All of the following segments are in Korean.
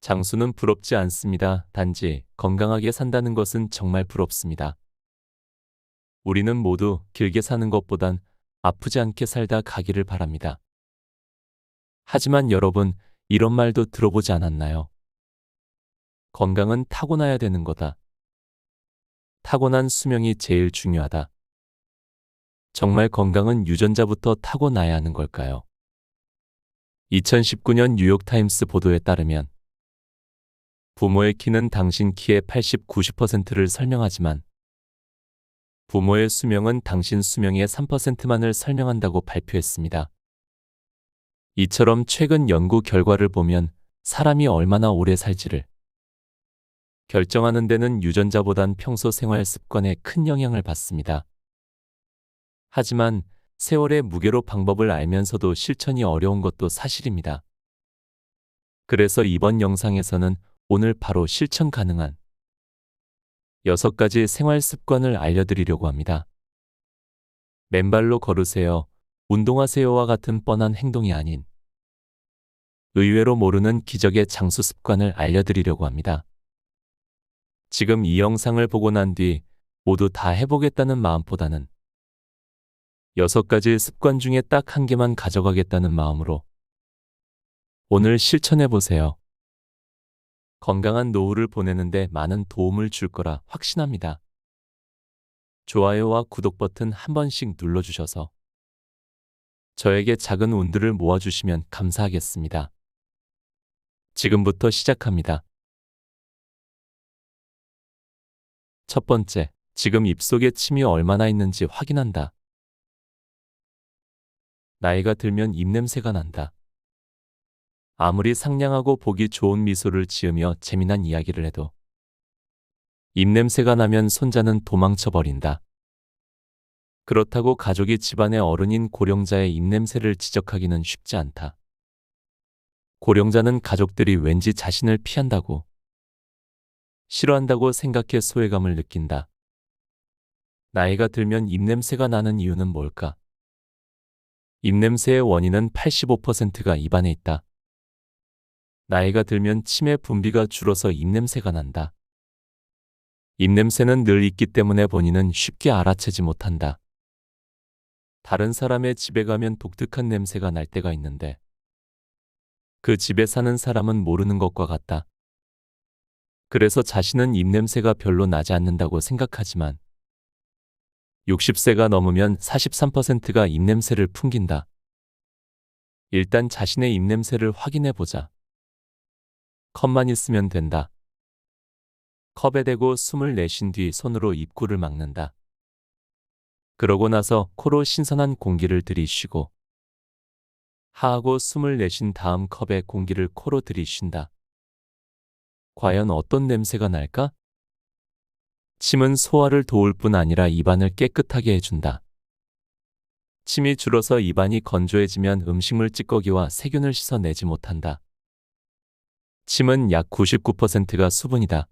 장수는 부럽지 않습니다. 단지 건강하게 산다는 것은 정말 부럽습니다. 우리는 모두 길게 사는 것보단 아프지 않게 살다 가기를 바랍니다. 하지만 여러분, 이런 말도 들어보지 않았나요? 건강은 타고나야 되는 거다. 타고난 수명이 제일 중요하다. 정말 건강은 유전자부터 타고나야 하는 걸까요? 2019년 뉴욕타임스 보도에 따르면 부모의 키는 당신 키의 80, 90%를 설명하지만 부모의 수명은 당신 수명의 3%만을 설명한다고 발표했습니다. 이처럼 최근 연구 결과를 보면 사람이 얼마나 오래 살지를 결정하는 데는 유전자보단 평소 생활 습관에 큰 영향을 받습니다. 하지만 세월의 무게로 방법을 알면서도 실천이 어려운 것도 사실입니다. 그래서 이번 영상에서는 오늘 바로 실천 가능한 6가지 생활 습관을 알려드리려고 합니다. 맨발로 걸으세요, 운동하세요와 같은 뻔한 행동이 아닌 의외로 모르는 기적의 장수 습관을 알려드리려고 합니다. 지금 이 영상을 보고 난 뒤 모두 다 해보겠다는 마음보다는 6가지 습관 중에 딱 1개만 가져가겠다는 마음으로 오늘 실천해보세요. 건강한 노후를 보내는데 많은 도움을 줄 거라 확신합니다. 좋아요와 구독 버튼 한 번씩 눌러주셔서 저에게 작은 운들을 모아주시면 감사하겠습니다. 지금부터 시작합니다. 첫 번째, 지금 입속에 침이 얼마나 있는지 확인한다. 나이가 들면 입냄새가 난다. 아무리 상냥하고 보기 좋은 미소를 지으며 재미난 이야기를 해도 입냄새가 나면 손자는 도망쳐 버린다. 그렇다고 가족이 집안의 어른인 고령자의 입냄새를 지적하기는 쉽지 않다. 고령자는 가족들이 왠지 자신을 피한다고, 싫어한다고 생각해 소외감을 느낀다. 나이가 들면 입냄새가 나는 이유는 뭘까? 입냄새의 원인은 85%가 입안에 있다. 나이가 들면 침의 분비가 줄어서 입냄새가 난다. 입냄새는 늘 있기 때문에 본인은 쉽게 알아채지 못한다. 다른 사람의 집에 가면 독특한 냄새가 날 때가 있는데 그 집에 사는 사람은 모르는 것과 같다. 그래서 자신은 입냄새가 별로 나지 않는다고 생각하지만 60세가 넘으면 43%가 입냄새를 풍긴다. 일단 자신의 입냄새를 확인해 보자. 컵만 있으면 된다. 컵에 대고 숨을 내쉰 뒤 손으로 입구를 막는다. 그러고 나서 코로 신선한 공기를 들이쉬고 하하고 숨을 내쉰 다음 컵에 공기를 코로 들이쉰다. 과연 어떤 냄새가 날까? 침은 소화를 도울 뿐 아니라 입안을 깨끗하게 해준다. 침이 줄어서 입안이 건조해지면 음식물 찌꺼기와 세균을 씻어내지 못한다. 침은 약 99%가 수분이다.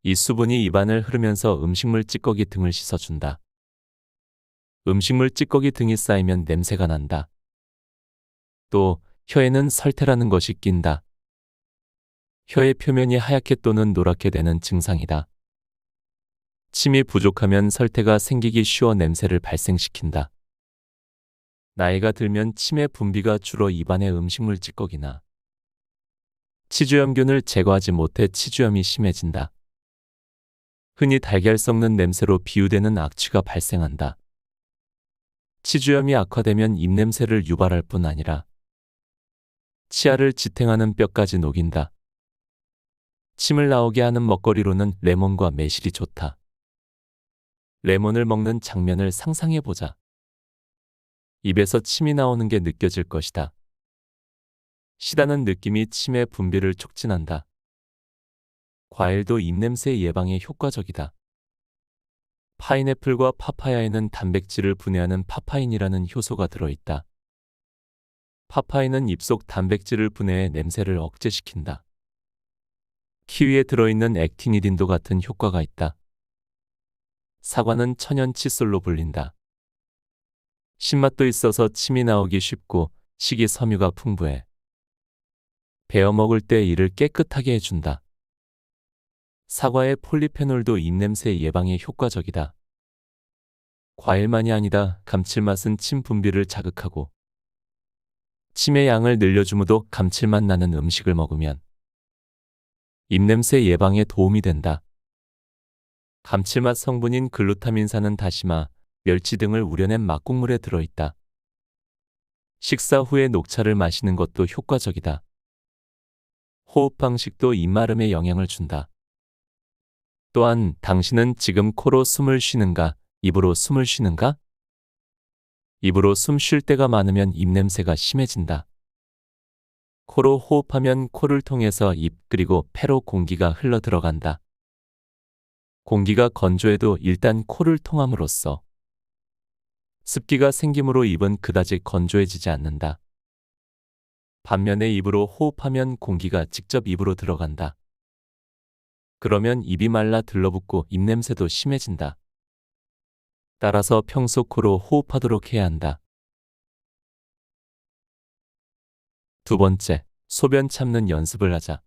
이 수분이 입안을 흐르면서 음식물 찌꺼기 등을 씻어준다. 음식물 찌꺼기 등이 쌓이면 냄새가 난다. 또 혀에는 설태라는 것이 낀다. 혀의 표면이 하얗게 또는 노랗게 되는 증상이다. 침이 부족하면 설태가 생기기 쉬워 냄새를 발생시킨다. 나이가 들면 침의 분비가 줄어 입안의 음식물 찌꺼기나 치주염균을 제거하지 못해 치주염이 심해진다. 흔히 달걀 썩는 냄새로 비유되는 악취가 발생한다. 치주염이 악화되면 입냄새를 유발할 뿐 아니라 치아를 지탱하는 뼈까지 녹인다. 침을 나오게 하는 먹거리로는 레몬과 매실이 좋다. 레몬을 먹는 장면을 상상해보자. 입에서 침이 나오는 게 느껴질 것이다. 시다는 느낌이 침의 분비를 촉진한다. 과일도 입냄새 예방에 효과적이다. 파인애플과 파파야에는 단백질을 분해하는 파파인이라는 효소가 들어있다. 파파인은 입속 단백질을 분해해 냄새를 억제시킨다. 키위에 들어있는 액티니딘도 같은 효과가 있다. 사과는 천연 칫솔로 불린다. 신맛도 있어서 침이 나오기 쉽고 식이섬유가 풍부해 베어 먹을 때 이를 깨끗하게 해준다. 사과의 폴리페놀도 입냄새 예방에 효과적이다. 과일만이 아니다. 감칠맛은 침 분비를 자극하고 침의 양을 늘려주므로 감칠맛 나는 음식을 먹으면 입냄새 예방에 도움이 된다. 감칠맛 성분인 글루타민산은 다시마, 멸치 등을 우려낸 막국물에 들어있다. 식사 후에 녹차를 마시는 것도 효과적이다. 호흡 방식도 입마름에 영향을 준다. 또한 당신은 지금 코로 숨을 쉬는가, 입으로 숨을 쉬는가? 입으로 숨 쉴 때가 많으면 입냄새가 심해진다. 코로 호흡하면 코를 통해서 입 그리고 폐로 공기가 흘러 들어간다. 공기가 건조해도 일단 코를 통함으로써 습기가 생기므로 입은 그다지 건조해지지 않는다. 반면에 입으로 호흡하면 공기가 직접 입으로 들어간다. 그러면 입이 말라 들러붙고 입냄새도 심해진다. 따라서 평소 코로 호흡하도록 해야 한다. 두 번째, 소변 참는 연습을 하자.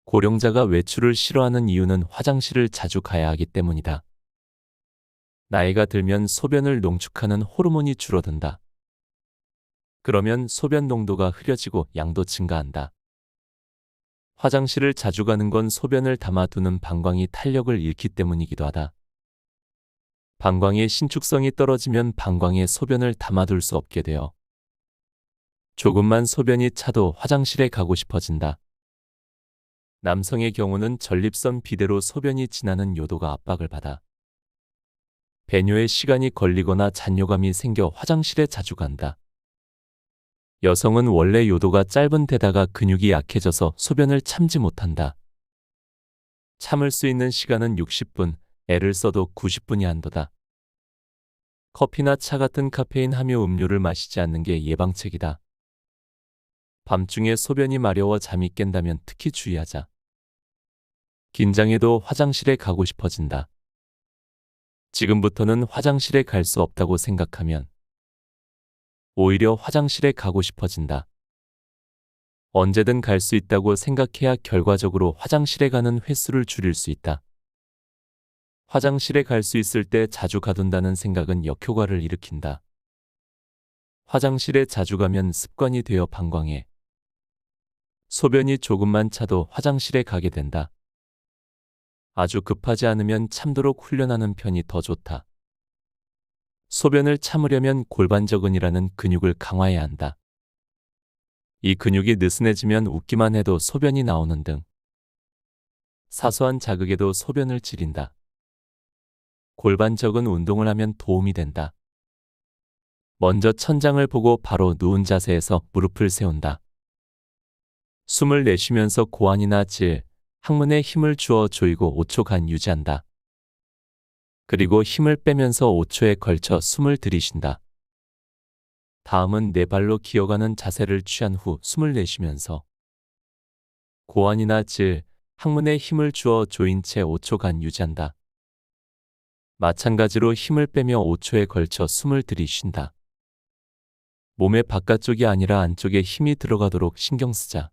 고령자가 외출을 싫어하는 이유는 화장실을 자주 가야 하기 때문이다. 나이가 들면 소변을 농축하는 호르몬이 줄어든다. 그러면 소변 농도가 흐려지고 양도 증가한다. 화장실을 자주 가는 건 소변을 담아두는 방광이 탄력을 잃기 때문이기도 하다. 방광의 신축성이 떨어지면 방광에 소변을 담아둘 수 없게 되어 조금만 소변이 차도 화장실에 가고 싶어진다. 남성의 경우는 전립선 비대로 소변이 지나는 요도가 압박을 받아 배뇨에 시간이 걸리거나 잔뇨감이 생겨 화장실에 자주 간다. 여성은 원래 요도가 짧은 데다가 근육이 약해져서 소변을 참지 못한다. 참을 수 있는 시간은 60분, 애를 써도 90분이 한도다. 커피나 차 같은 카페인 함유 음료를 마시지 않는 게 예방책이다. 밤중에 소변이 마려워 잠이 깬다면 특히 주의하자. 긴장해도 화장실에 가고 싶어진다. 지금부터는 화장실에 갈 수 없다고 생각하면 오히려 화장실에 가고 싶어진다. 언제든 갈 수 있다고 생각해야 결과적으로 화장실에 가는 횟수를 줄일 수 있다. 화장실에 갈 수 있을 때 자주 가둔다는 생각은 역효과를 일으킨다. 화장실에 자주 가면 습관이 되어 방광해 소변이 조금만 차도 화장실에 가게 된다. 아주 급하지 않으면 참도록 훈련하는 편이 더 좋다. 소변을 참으려면 골반저근이라는 근육을 강화해야 한다. 이 근육이 느슨해지면 웃기만 해도 소변이 나오는 등 사소한 자극에도 소변을 지린다. 골반저근 운동을 하면 도움이 된다. 먼저 천장을 보고 바로 누운 자세에서 무릎을 세운다. 숨을 내쉬면서 고환이나 질, 항문에 힘을 주어 조이고 5초간 유지한다. 그리고 힘을 빼면서 5초에 걸쳐 숨을 들이쉰다. 다음은 네 발로 기어가는 자세를 취한 후 숨을 내쉬면서 고환이나 질, 항문에 힘을 주어 조인 채 5초간 유지한다. 마찬가지로 힘을 빼며 5초에 걸쳐 숨을 들이쉰다. 몸의 바깥쪽이 아니라 안쪽에 힘이 들어가도록 신경 쓰자.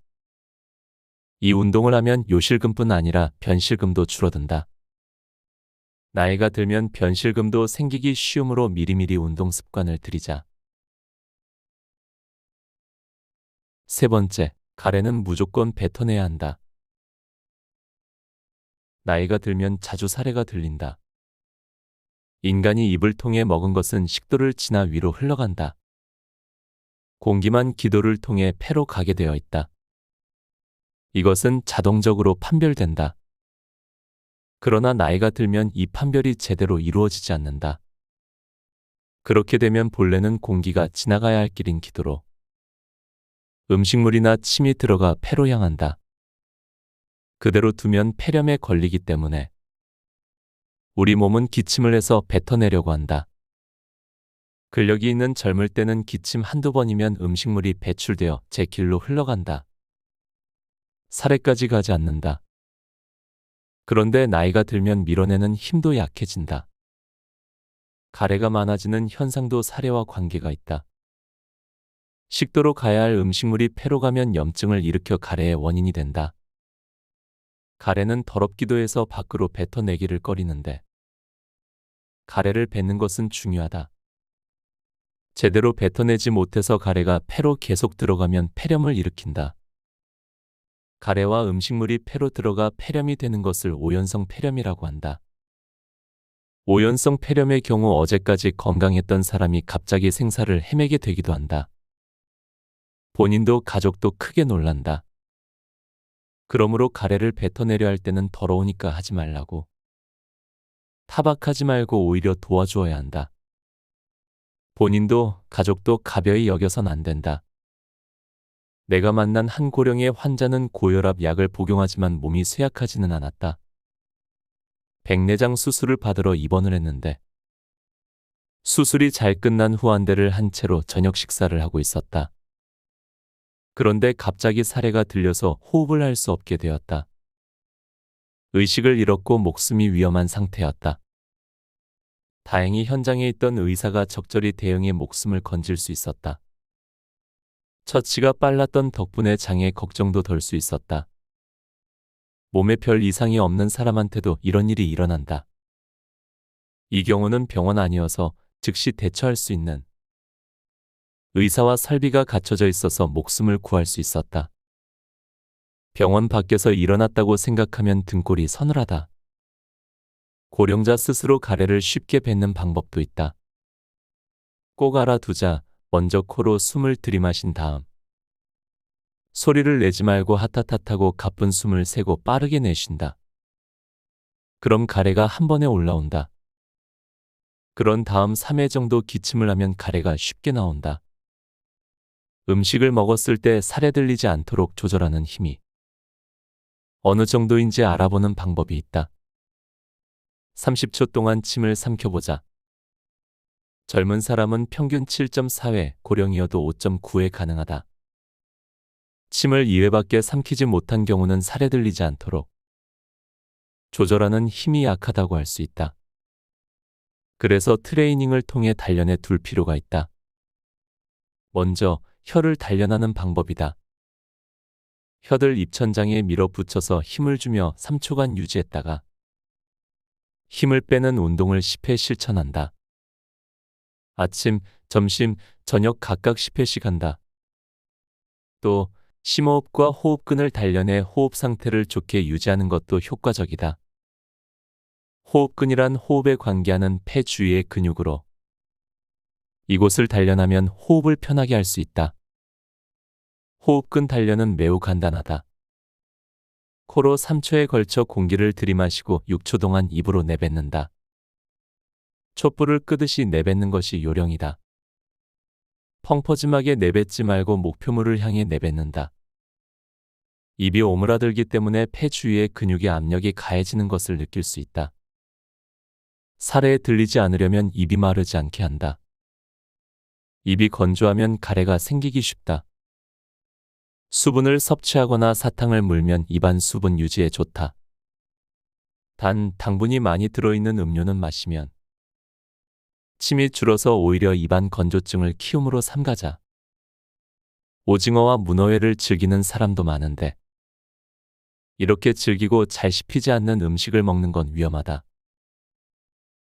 이 운동을 하면 요실금뿐 아니라 변실금도 줄어든다. 나이가 들면 변실금도 생기기 쉬우므로 미리미리 운동 습관을 들이자. 세 번째, 가래는 무조건 뱉어내야 한다. 나이가 들면 자주 사례가 들린다. 인간이 입을 통해 먹은 것은 식도를 지나 위로 흘러간다. 공기만 기도를 통해 폐로 가게 되어 있다. 이것은 자동적으로 판별된다. 그러나 나이가 들면 이 판별이 제대로 이루어지지 않는다. 그렇게 되면 본래는 공기가 지나가야 할 길인 기도로 음식물이나 침이 들어가 폐로 향한다. 그대로 두면 폐렴에 걸리기 때문에 우리 몸은 기침을 해서 뱉어내려고 한다. 근력이 있는 젊을 때는 기침 한두 번이면 음식물이 배출되어 제 길로 흘러간다. 살에까지 가지 않는다. 그런데 나이가 들면 밀어내는 힘도 약해진다. 가래가 많아지는 현상도 사례와 관계가 있다. 식도로 가야 할 음식물이 폐로 가면 염증을 일으켜 가래의 원인이 된다. 가래는 더럽기도 해서 밖으로 뱉어내기를 꺼리는데 가래를 뱉는 것은 중요하다. 제대로 뱉어내지 못해서 가래가 폐로 계속 들어가면 폐렴을 일으킨다. 가래와 음식물이 폐로 들어가 폐렴이 되는 것을 오연성 폐렴이라고 한다. 오연성 폐렴의 경우 어제까지 건강했던 사람이 갑자기 생사를 헤매게 되기도 한다. 본인도 가족도 크게 놀란다. 그러므로 가래를 뱉어내려 할 때는 더러우니까 하지 말라고. 타박하지 말고 오히려 도와주어야 한다. 본인도 가족도 가벼이 여겨선 안 된다. 내가 만난 한 고령의 환자는 고혈압 약을 복용하지만 몸이 쇠약하지는 않았다. 백내장 수술을 받으러 입원을 했는데 수술이 잘 끝난 후 안대를 한 채로 저녁 식사를 하고 있었다. 그런데 갑자기 사례가 들려서 호흡을 할 수 없게 되었다. 의식을 잃었고 목숨이 위험한 상태였다. 다행히 현장에 있던 의사가 적절히 대응해 목숨을 건질 수 있었다. 처치가 빨랐던 덕분에 장애 걱정도 덜 수 있었다. 몸에 별 이상이 없는 사람한테도 이런 일이 일어난다. 이 경우는 병원 아니어서 즉시 대처할 수 있는 의사와 설비가 갖춰져 있어서 목숨을 구할 수 있었다. 병원 밖에서 일어났다고 생각하면 등골이 서늘하다. 고령자 스스로 가래를 쉽게 뱉는 방법도 있다. 꼭 알아두자. 먼저 코로 숨을 들이마신 다음 소리를 내지 말고 하타타타고 가쁜 숨을 세고 빠르게 내쉰다. 그럼 가래가 한 번에 올라온다. 그런 다음 3회 정도 기침을 하면 가래가 쉽게 나온다. 음식을 먹었을 때 살에 들리지 않도록 조절하는 힘이 어느 정도인지 알아보는 방법이 있다. 30초 동안 침을 삼켜보자. 젊은 사람은 평균 7.4회, 고령이어도 5.9회 가능하다. 침을 2회밖에 삼키지 못한 경우는 살에 들리지 않도록 조절하는 힘이 약하다고 할 수 있다. 그래서 트레이닝을 통해 단련해 둘 필요가 있다. 먼저 혀를 단련하는 방법이다. 혀를 입천장에 밀어붙여서 힘을 주며 3초간 유지했다가 힘을 빼는 운동을 10회 실천한다. 아침, 점심, 저녁 각각 10회씩 한다. 또 심호흡과 호흡근을 단련해 호흡 상태를 좋게 유지하는 것도 효과적이다. 호흡근이란 호흡에 관계하는 폐 주위의 근육으로 이곳을 단련하면 호흡을 편하게 할 수 있다. 호흡근 단련은 매우 간단하다. 코로 3초에 걸쳐 공기를 들이마시고 6초 동안 입으로 내뱉는다. 촛불을 끄듯이 내뱉는 것이 요령이다. 펑퍼짐하게 내뱉지 말고 목표물을 향해 내뱉는다. 입이 오므라들기 때문에 폐 주위의 근육의 압력이 가해지는 것을 느낄 수 있다. 살에 들리지 않으려면 입이 마르지 않게 한다. 입이 건조하면 가래가 생기기 쉽다. 수분을 섭취하거나 사탕을 물면 입안 수분 유지에 좋다. 단, 당분이 많이 들어있는 음료는 마시면 침이 줄어서 오히려 입안 건조증을 키움으로 삼가자. 오징어와 문어회를 즐기는 사람도 많은데 이렇게 즐기고 잘 씹히지 않는 음식을 먹는 건 위험하다.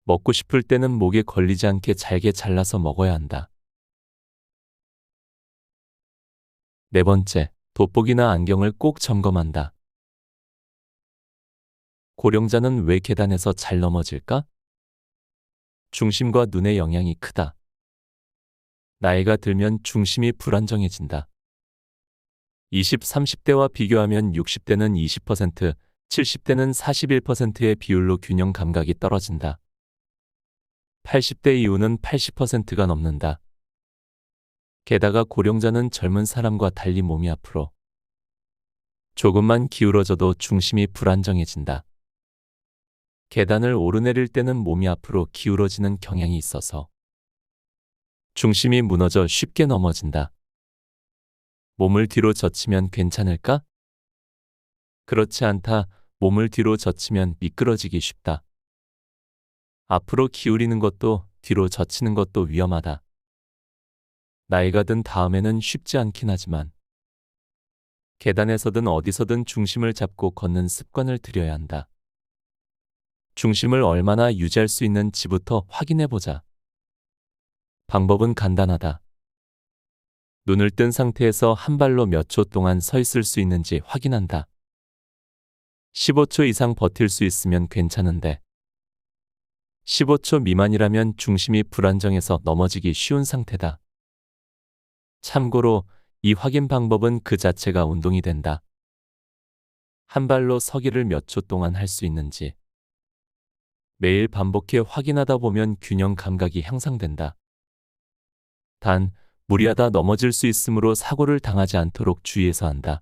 먹고 싶을 때는 목에 걸리지 않게 잘게 잘라서 먹어야 한다. 네 번째, 돋보기나 안경을 꼭 점검한다. 고령자는 왜 계단에서 잘 넘어질까? 중심과 눈의 영향이 크다. 나이가 들면 중심이 불안정해진다. 20, 30대와 비교하면 60대는 20%, 70대는 41%의 비율로 균형 감각이 떨어진다. 80대 이후는 80%가 넘는다. 게다가 고령자는 젊은 사람과 달리 몸이 앞으로 조금만 기울어져도 중심이 불안정해진다. 계단을 오르내릴 때는 몸이 앞으로 기울어지는 경향이 있어서 중심이 무너져 쉽게 넘어진다. 몸을 뒤로 젖히면 괜찮을까? 그렇지 않다. 몸을 뒤로 젖히면 미끄러지기 쉽다. 앞으로 기울이는 것도 뒤로 젖히는 것도 위험하다. 나이가 든 다음에는 쉽지 않긴 하지만 계단에서든 어디서든 중심을 잡고 걷는 습관을 들여야 한다. 중심을 얼마나 유지할 수 있는지부터 확인해 보자. 방법은 간단하다. 눈을 뜬 상태에서 한 발로 몇 초 동안 서 있을 수 있는지 확인한다. 15초 이상 버틸 수 있으면 괜찮은데 15초 미만이라면 중심이 불안정해서 넘어지기 쉬운 상태다. 참고로 이 확인 방법은 그 자체가 운동이 된다. 한 발로 서기를 몇 초 동안 할 수 있는지 매일 반복해 확인하다 보면 균형 감각이 향상된다. 단, 무리하다 넘어질 수 있으므로 사고를 당하지 않도록 주의해서 한다.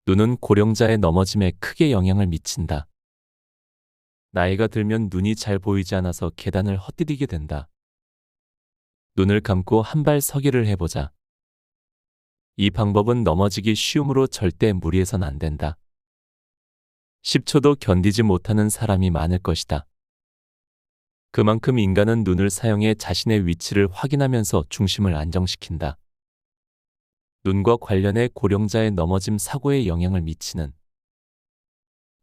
눈은 고령자의 넘어짐에 크게 영향을 미친다. 나이가 들면 눈이 잘 보이지 않아서 계단을 헛디디게 된다. 눈을 감고 한 발 서기를 해보자. 이 방법은 넘어지기 쉬우므로 절대 무리해선 안 된다. 10초도 견디지 못하는 사람이 많을 것이다. 그만큼 인간은 눈을 사용해 자신의 위치를 확인하면서 중심을 안정시킨다. 눈과 관련해 고령자의 넘어짐 사고에 영향을 미치는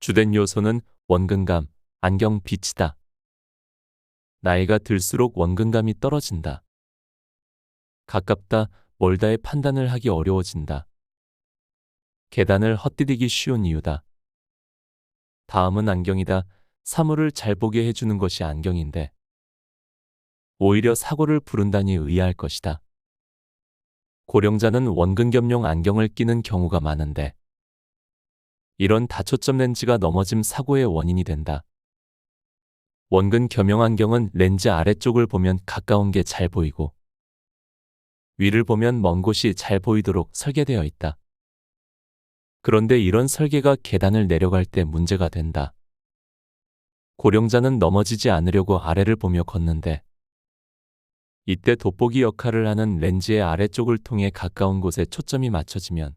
주된 요소는 원근감, 안경 빛이다. 나이가 들수록 원근감이 떨어진다. 가깝다, 멀다의 판단을 하기 어려워진다. 계단을 헛디디기 쉬운 이유다. 다음은 안경이다. 사물을 잘 보게 해주는 것이 안경인데 오히려 사고를 부른다니 의아할 것이다. 고령자는 원근겸용 안경을 끼는 경우가 많은데 이런 다초점 렌즈가 넘어짐 사고의 원인이 된다. 원근 겸용 안경은 렌즈 아래쪽을 보면 가까운 게 잘 보이고 위를 보면 먼 곳이 잘 보이도록 설계되어 있다. 그런데 이런 설계가 계단을 내려갈 때 문제가 된다. 고령자는 넘어지지 않으려고 아래를 보며 걷는데 이때 돋보기 역할을 하는 렌즈의 아래쪽을 통해 가까운 곳에 초점이 맞춰지면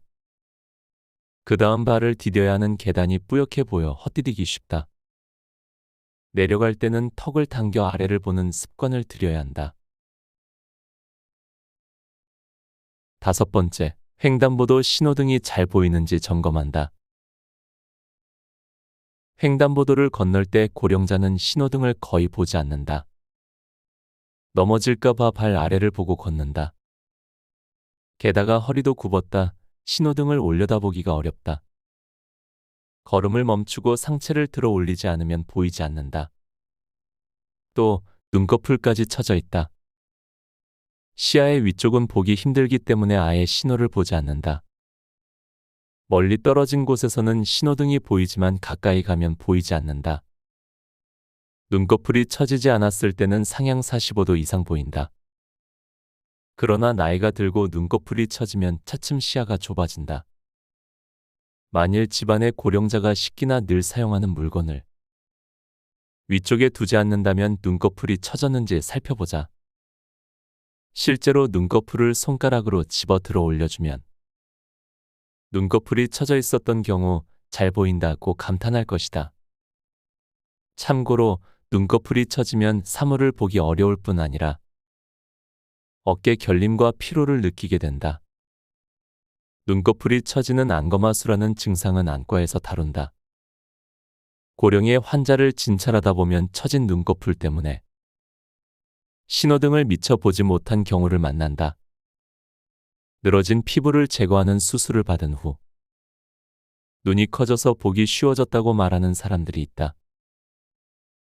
그 다음 발을 디뎌야 하는 계단이 뿌옇게 보여 헛디디기 쉽다. 내려갈 때는 턱을 당겨 아래를 보는 습관을 들여야 한다. 5번째, 횡단보도 신호등이 잘 보이는지 점검한다. 횡단보도를 건널 때 고령자는 신호등을 거의 보지 않는다. 넘어질까 봐 발 아래를 보고 걷는다. 게다가 허리도 굽었다. 신호등을 올려다보기가 어렵다. 걸음을 멈추고 상체를 들어 올리지 않으면 보이지 않는다. 또 눈꺼풀까지 쳐져 있다. 시야의 위쪽은 보기 힘들기 때문에 아예 신호를 보지 않는다. 멀리 떨어진 곳에서는 신호등이 보이지만 가까이 가면 보이지 않는다. 눈꺼풀이 처지지 않았을 때는 상향 45도 이상 보인다. 그러나 나이가 들고 눈꺼풀이 처지면 차츰 시야가 좁아진다. 만일 집안에 고령자가 식기나 늘 사용하는 물건을 위쪽에 두지 않는다면 눈꺼풀이 처졌는지 살펴보자. 실제로 눈꺼풀을 손가락으로 집어 들어 올려주면 눈꺼풀이 처져 있었던 경우 잘 보인다고 감탄할 것이다. 참고로 눈꺼풀이 처지면 사물을 보기 어려울 뿐 아니라 어깨 결림과 피로를 느끼게 된다. 눈꺼풀이 처지는 안검하수라는 증상은 안과에서 다룬다. 고령의 환자를 진찰하다 보면 처진 눈꺼풀 때문에 신호등을 미처 보지 못한 경우를 만난다. 늘어진 피부를 제거하는 수술을 받은 후 눈이 커져서 보기 쉬워졌다고 말하는 사람들이 있다.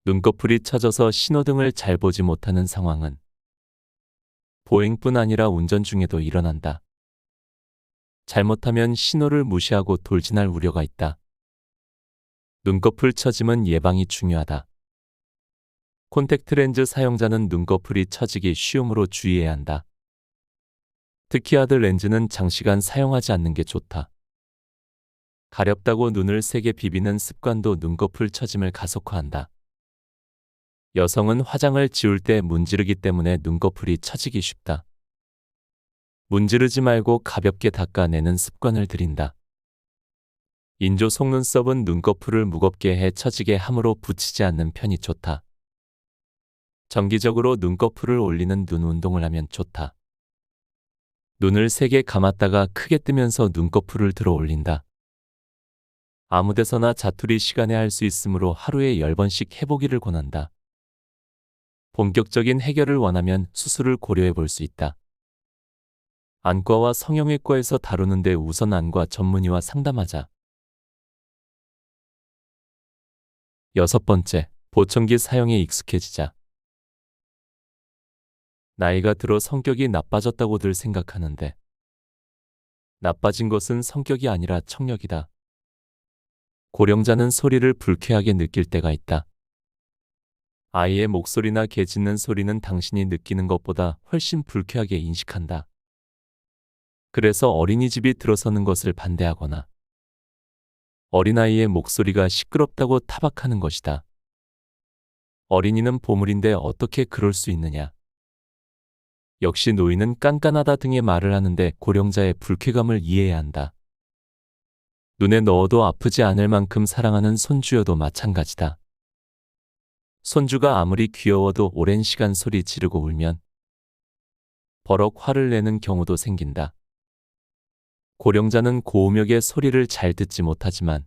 눈꺼풀이 처져서 신호등을 잘 보지 못하는 상황은 보행뿐 아니라 운전 중에도 일어난다. 잘못하면 신호를 무시하고 돌진할 우려가 있다. 눈꺼풀 처짐은 예방이 중요하다. 콘택트 렌즈 사용자는 눈꺼풀이 처지기 쉬움으로 주의해야 한다. 특히 하드 렌즈는 장시간 사용하지 않는 게 좋다. 가렵다고 눈을 세게 비비는 습관도 눈꺼풀 처짐을 가속화한다. 여성은 화장을 지울 때 문지르기 때문에 눈꺼풀이 처지기 쉽다. 문지르지 말고 가볍게 닦아내는 습관을 들인다. 인조 속눈썹은 눈꺼풀을 무겁게 해 처지게 함으로 붙이지 않는 편이 좋다. 정기적으로 눈꺼풀을 올리는 눈 운동을 하면 좋다. 눈을 세게 감았다가 크게 뜨면서 눈꺼풀을 들어 올린다. 아무 데서나 자투리 시간에 할 수 있으므로 하루에 10번씩 해보기를 권한다. 본격적인 해결을 원하면 수술을 고려해 볼 수 있다. 안과와 성형외과에서 다루는데 우선 안과 전문의와 상담하자. 6번째, 보청기 사용에 익숙해지자. 나이가 들어 성격이 나빠졌다고들 생각하는데 나빠진 것은 성격이 아니라 청력이다. 고령자는 소리를 불쾌하게 느낄 때가 있다. 아이의 목소리나 개 짖는 소리는 당신이 느끼는 것보다 훨씬 불쾌하게 인식한다. 그래서 어린이집이 들어서는 것을 반대하거나 어린아이의 목소리가 시끄럽다고 타박하는 것이다. 어린이는 보물인데 어떻게 그럴 수 있느냐. 역시 노인은 깐깐하다 등의 말을 하는데 고령자의 불쾌감을 이해해야 한다. 눈에 넣어도 아프지 않을 만큼 사랑하는 손주여도 마찬가지다. 손주가 아무리 귀여워도 오랜 시간 소리 지르고 울면 버럭 화를 내는 경우도 생긴다. 고령자는 고음역의 소리를 잘 듣지 못하지만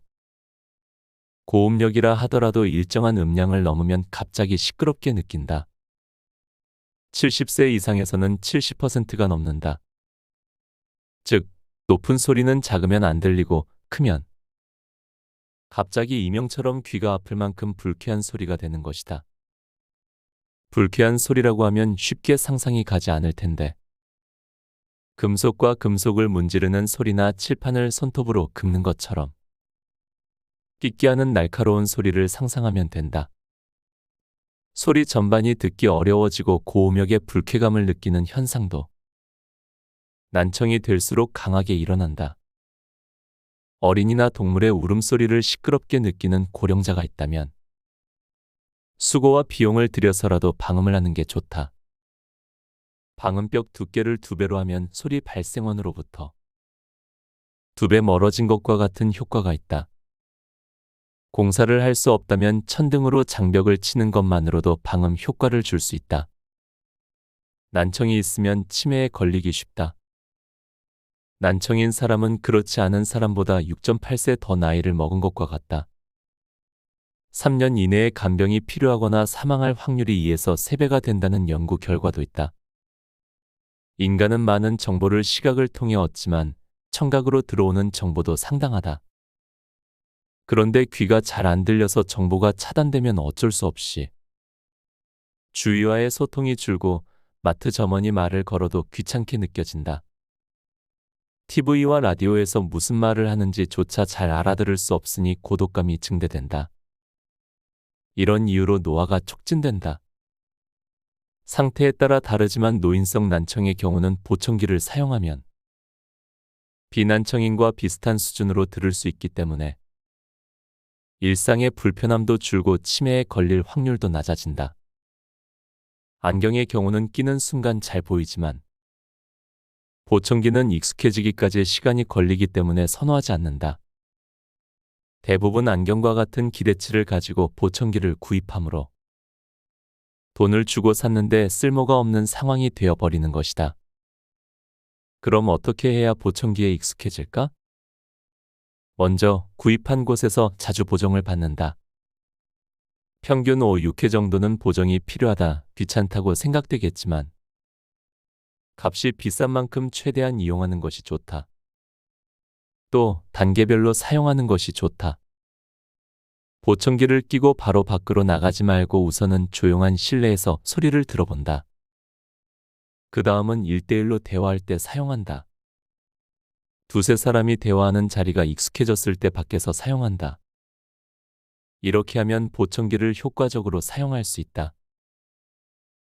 고음역이라 하더라도 일정한 음량을 넘으면 갑자기 시끄럽게 느낀다. 70세 이상에서는 70%가 넘는다. 즉, 높은 소리는 작으면 안 들리고 크면 갑자기 이명처럼 귀가 아플 만큼 불쾌한 소리가 되는 것이다. 불쾌한 소리라고 하면 쉽게 상상이 가지 않을 텐데 금속과 금속을 문지르는 소리나 칠판을 손톱으로 긁는 것처럼 끽끼하는 날카로운 소리를 상상하면 된다. 소리 전반이 듣기 어려워지고 고음역의 불쾌감을 느끼는 현상도 난청이 될수록 강하게 일어난다. 어린이나 동물의 울음소리를 시끄럽게 느끼는 고령자가 있다면 수고와 비용을 들여서라도 방음을 하는 게 좋다. 방음벽 두께를 2배로 하면 소리 발생원으로부터 2배 멀어진 것과 같은 효과가 있다. 공사를 할 수 없다면 천등으로 장벽을 치는 것만으로도 방음 효과를 줄 수 있다. 난청이 있으면 치매에 걸리기 쉽다. 난청인 사람은 그렇지 않은 사람보다 6.8세 더 나이를 먹은 것과 같다. 3년 이내에 간병이 필요하거나 사망할 확률이 2에서 3배가 된다는 연구 결과도 있다. 인간은 많은 정보를 시각을 통해 얻지만 청각으로 들어오는 정보도 상당하다. 그런데 귀가 잘 안 들려서 정보가 차단되면 어쩔 수 없이 주위와의 소통이 줄고 마트 점원이 말을 걸어도 귀찮게 느껴진다. TV와 라디오에서 무슨 말을 하는지조차 잘 알아들을 수 없으니 고독감이 증대된다. 이런 이유로 노화가 촉진된다. 상태에 따라 다르지만 노인성 난청의 경우는 보청기를 사용하면 비난청인과 비슷한 수준으로 들을 수 있기 때문에 일상의 불편함도 줄고 치매에 걸릴 확률도 낮아진다. 안경의 경우는 끼는 순간 잘 보이지만 보청기는 익숙해지기까지 시간이 걸리기 때문에 선호하지 않는다. 대부분 안경과 같은 기대치를 가지고 보청기를 구입하므로 돈을 주고 샀는데 쓸모가 없는 상황이 되어버리는 것이다. 그럼 어떻게 해야 보청기에 익숙해질까? 먼저 구입한 곳에서 자주 보정을 받는다. 평균 5, 6회 정도는 보정이 필요하다, 귀찮다고 생각되겠지만 값이 비싼 만큼 최대한 이용하는 것이 좋다. 또 단계별로 사용하는 것이 좋다. 보청기를 끼고 바로 밖으로 나가지 말고 우선은 조용한 실내에서 소리를 들어본다. 그 다음은 1대1로 대화할 때 사용한다. 두세 사람이 대화하는 자리가 익숙해졌을 때 밖에서 사용한다. 이렇게 하면 보청기를 효과적으로 사용할 수 있다.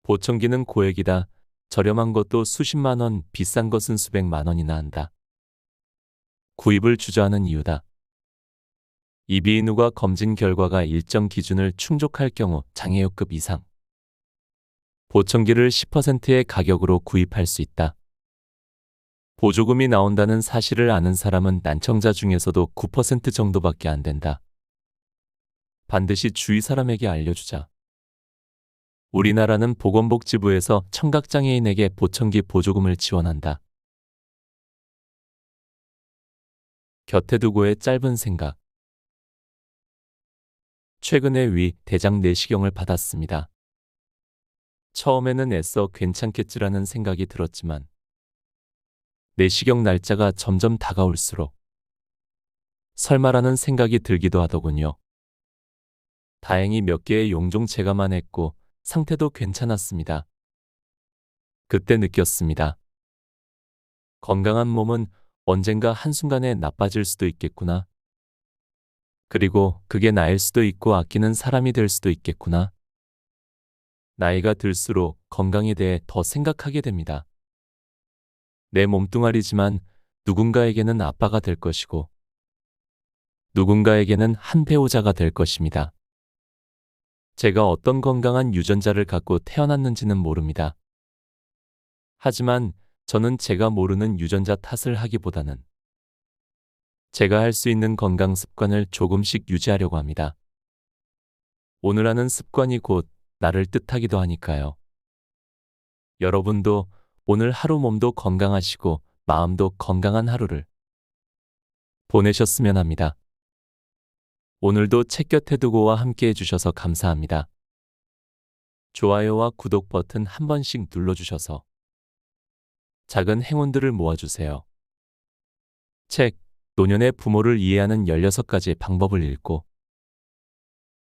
보청기는 고액이다. 저렴한 것도 수십만 원, 비싼 것은 수백만 원이나 한다. 구입을 주저하는 이유다. 이비인후과 검진 결과가 일정 기준을 충족할 경우 장애요급 이상 보청기를 10%의 가격으로 구입할 수 있다. 보조금이 나온다는 사실을 아는 사람은 난청자 중에서도 9% 정도밖에 안 된다. 반드시 주위 사람에게 알려주자. 우리나라는 보건복지부에서 청각장애인에게 보청기 보조금을 지원한다. 곁에 두고의 짧은 생각. 최근에 위 대장 내시경을 받았습니다. 처음에는 애써 괜찮겠지라는 생각이 들었지만 내시경 날짜가 점점 다가올수록 설마라는 생각이 들기도 하더군요. 다행히 몇 개의 용종 제거만 했고 상태도 괜찮았습니다. 그때 느꼈습니다. 건강한 몸은 언젠가 한순간에 나빠질 수도 있겠구나. 그리고 그게 나일 수도 있고 아끼는 사람이 될 수도 있겠구나. 나이가 들수록 건강에 대해 더 생각하게 됩니다. 내 몸뚱아리지만 누군가에게는 아빠가 될 것이고 누군가에게는 한 배우자가 될 것입니다. 제가 어떤 건강한 유전자를 갖고 태어났는지는 모릅니다. 하지만 저는 제가 모르는 유전자 탓을 하기보다는 제가 할 수 있는 건강 습관을 조금씩 유지하려고 합니다. 오늘 하는 습관이 곧 나를 뜻하기도 하니까요. 여러분도 오늘 하루 몸도 건강하시고 마음도 건강한 하루를 보내셨으면 합니다. 오늘도 책 곁에 두고와 함께 해주셔서 감사합니다. 좋아요와 구독 버튼 한 번씩 눌러주셔서 작은 행운들을 모아주세요. 책, 노년의 부모를 이해하는 16가지의 방법을 읽고